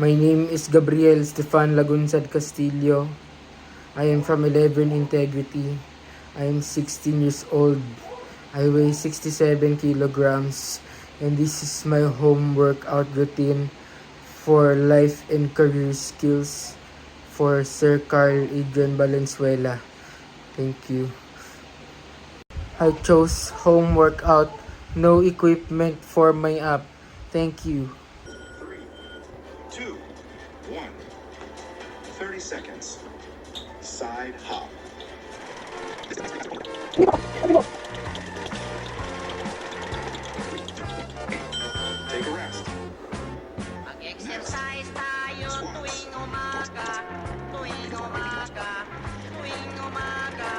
My name is Gabriel Stefan Lagunsad Castillo. I am from 11 Integrity. I am 16 years old. I weigh 67 kilograms. And this is my home workout routine for life and career skills for Sir Carl Adrian Valenzuela. Thank you. I chose home workout, no equipment for my app. Thank you. 3, 2, 1. 30 seconds. Side hop. Take a rest. Mag-exercise tayo tuwing umaga, tuwing umaga, tuwing umaga.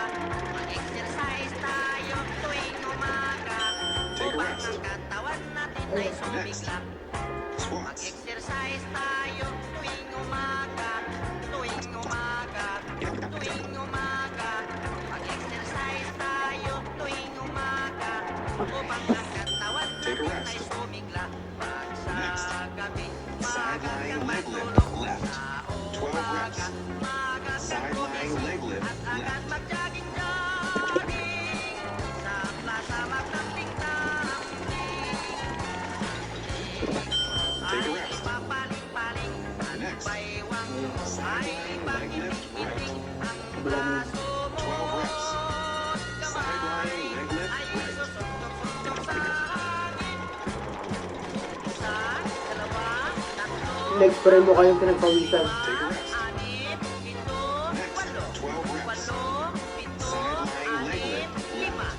Mag-exercise tayo tuwing umaga, upang ang katawan natin ay sumigla. Squats. Mag-exercise tayo tuwing umaga, tuwing umaga, tuwing umaga. Mag-exercise tayo tuwing umaga, upang ang katawan natin ay sumigla. Pag sa gabi, maaga kang matulog, sa umaga, maaga kang gumising, at agad mag-jogging-jogging, sa plaza magtamping-tamping. Ay papaling-paling, at baywang, ay pakiting-kiting, ang braso mo, kamay, ay susundok-sundok sa hangin. Isa, dalawa, tatlo, Nag-spray mo kayong pinagpawisan. anim, pito, walo, walo, pito, anim, lima,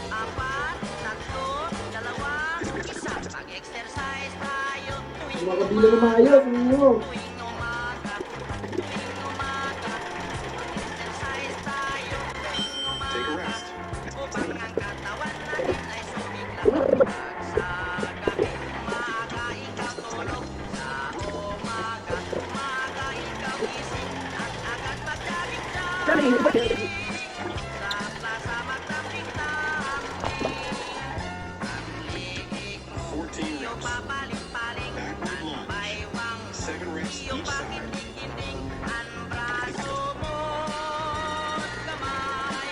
apat, tatlo, dalawa, isa. Mag-exercise tayo tuwing Makabilang na maayos, ninyo. tuwing umaga, tuwing umaga. Mag-exercise tayo tuwing Take a umaga, rest. upang ang katawan natin ay sumigla. Pag sa gabi, maaga ikaw tulog, sa umaga, maaga ikaw gising, at agad mag-jogging-jogging, sa plaza magtamping-tamping. Ang liig mo, 14 iyong reps. papaling-paling, Backward ang lunge. baywang, 7 reps iyong each side. pakiting-kiting, ang braso mo, kamay,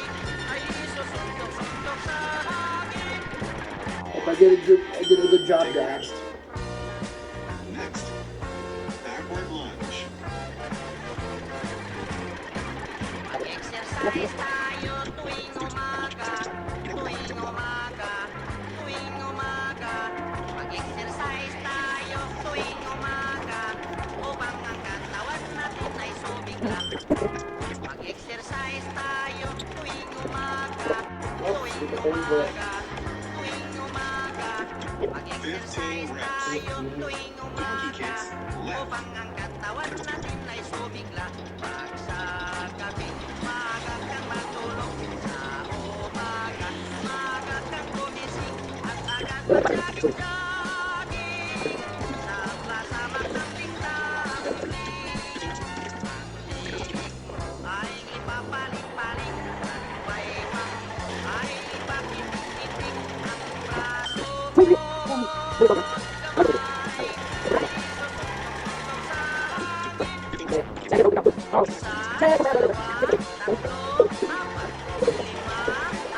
ay susundok-sundok sa hangin. I did a good job, Take a Dad. rest. Next. Backward lunge. Mag-exercise tayo tuwing umaga, tuwing umaga, tuwing umaga. Mag-exercise tayo tuwing umaga, upang ang katawan natin ay sumigla. Mag-exercise tayo tuwing umaga, tuwing umaga, tuwing umaga. Mag-exercise tayo tuwing umaga, upang ang katawan natin ay sumigla. Pag sa gabi, maaga kang matulog, sa umaga, maaga kang gumising, at agad mag-jogging-jogging, sa plaza magtamping-tamping. Ay ipapaling-paling, at baywang, ay ipakiting-kiting, ang braso mo, kamay, ay susundok-sundok sa hangin. Isa, dalawa, tatlo, apat, lima,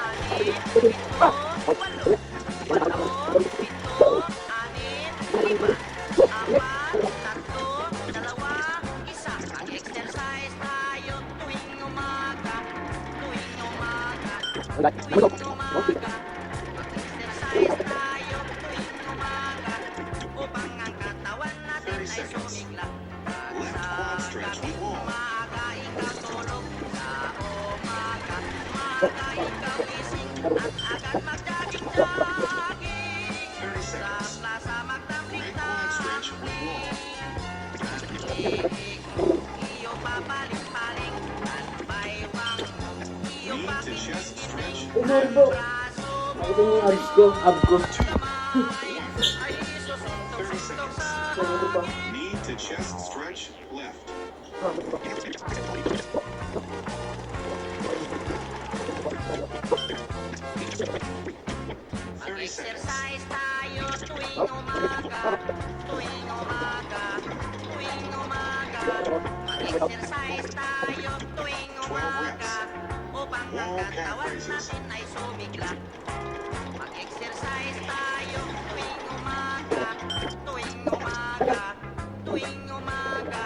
anim, pito, walo, walo, pito, anim, lima, apat, tatlo, dalawa, isa. Mag-exercise tayo tuwing umaga, tuwing umaga, tuwing umaga. Mag-exercise tayo tuwing umaga, upang ang katawan natin ay sumigla. Pag Left sa quad stretch gabi, with wall. maaga ikaw tulog, sa umaga, maaga ikaw gising, at agad mag-jogging-jogging, 30 sa seconds. plaza Right quad stretch with wall. magtamping-tamping. Liig mo, iyong papaling-paling, at baywang, iyong Knee to chest stretch. pakiting-kiting, ang braso mo, Nakita niyo yung abs ko? Abs ko. kamay, ay susundok-sundok sa Ano pa? Knee to chest stretch left. Mag-exercise tayo tuwing umaga, tuwing umaga, tuwing katawan natin ay sumigla. Mag-exercise tayo tuwing umaga, tuwing umaga, tuwing umaga.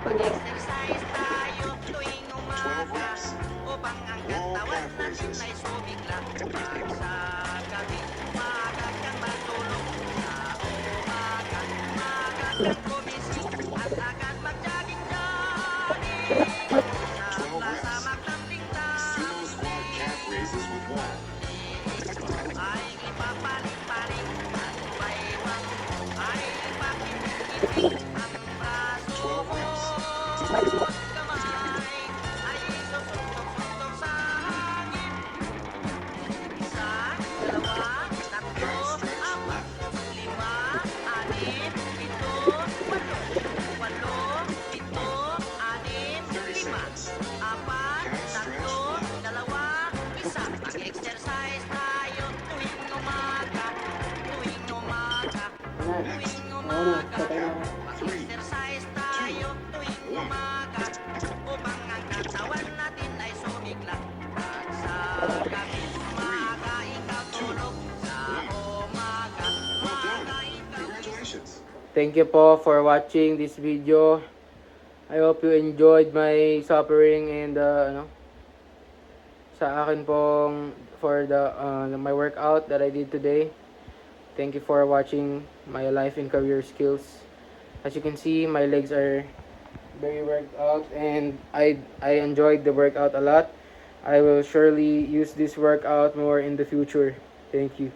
Mag-exercise tayo tuwing 12 umaga, reps. upang ang katawan natin ay sumigla. At sa gabi, umaga kang matulog. Sa umaga, umaga kang gumising at agad mag-jogging-jogging. Sa 12 plaza reps. magtambling-tambling. Sumo squat calf raises with wall. Ay ipapaling-paling at baywang ay ipakipit-ipit ang braso 12 mo. reps. Kamay ay isusuntok-suntok sa hangin. Isa, dalawa, tatlo, apat, lima, anim, pito, walo. Walo, pito, anim, 30 lima. seconds. Apat, tatlo, dalawa, isa. Mag-exercise tayo tuwing umaga, tuwing umaga, tuwing umaga. Mag-exercise tayo tuwing umaga, upang ang katawan natin ay sumigla. At sa gabi, umaga, ikaw tulog. Sa umaga, Well done. umaga, ikaw Congratulations. Thank you po for watching this video. I hope you enjoyed my suffering and sa akin pong for the my workout that I did today. Thank you for watching my life and career skills. As you can see, my legs are very worked out and I enjoyed the workout a lot. I will surely use this workout more in the future. Thank you.